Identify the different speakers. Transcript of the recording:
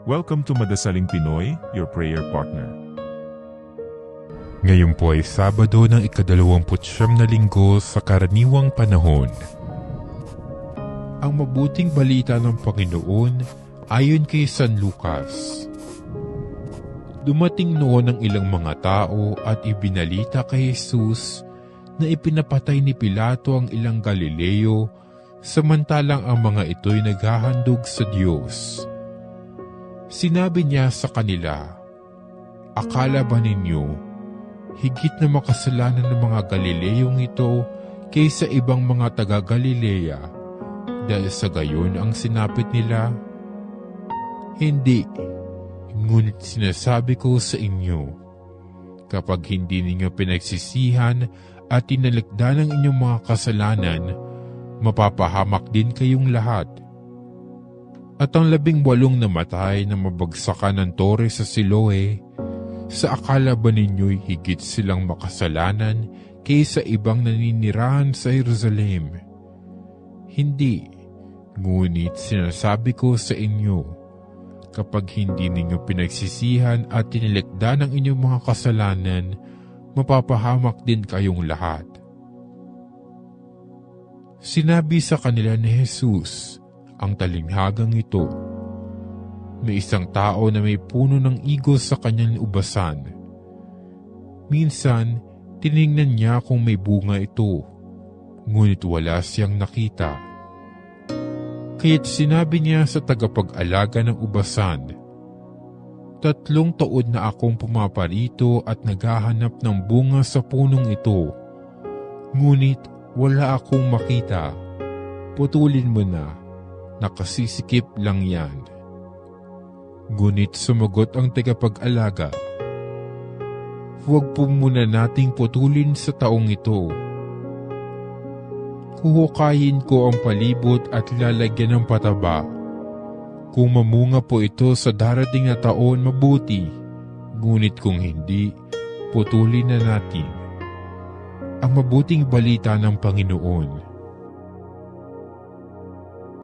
Speaker 1: Welcome to Madasaling Pinoy, your prayer partner.
Speaker 2: Ngayon po ay Sabado ng ika-29 na linggo sa karaniwang panahon. Ang mabuting balita ng Panginoon ayon kay San Lucas. Dumating noon ang ilang mga tao at ibinalita kay Jesus na ipinapatay ni Pilato ang ilang Galileo samantalang ang mga ito'y naghahandog sa Diyos. Sinabi niya sa kanila, "Akala ba ninyo, higit na makasalanan ng mga Galileyong ito kaysa ibang mga taga-Galilea dahil sa gayon ang sinapit nila? Hindi, ngunit sinasabi ko sa inyo, kapag hindi ninyo pinagsisihan at tinalikdan ang inyong mga kasalanan, mapapahamak din kayong lahat." At ang 18 namatay na mabagsakan ng tore sa Siloe, sa akala ba ninyo'y higit silang makasalanan kaysa ibang naninirahan sa Jerusalem? Hindi, ngunit sinasabi ko sa inyo, kapag hindi ninyo pinagsisihan at tinilikdan ang inyong mga kasalanan, mapapahamak din kayong lahat. Sinabi sa kanila ni Jesus ang talinghagang ito. May isang tao na may puno ng igos sa kanyang ubasan. Minsan, tiningnan niya kung may bunga ito, ngunit wala siyang nakita. Kaya't sinabi niya sa tagapag-alaga ng ubasan, 3 taon na akong pumaparito at naghahanap ng bunga sa punong ito, ngunit wala akong makita. Putulin mo na. Nakasisikip lang yan." Ngunit sumagot ang tagapag-alaga, "Huwag po muna nating putulin sa taong ito. Huhukayin ko ang palibot at lalagyan ng pataba. Kung mamunga po ito sa darating na taon, mabuti. Ngunit kung hindi, putulin na natin." Ang mabuting balita ng Panginoon.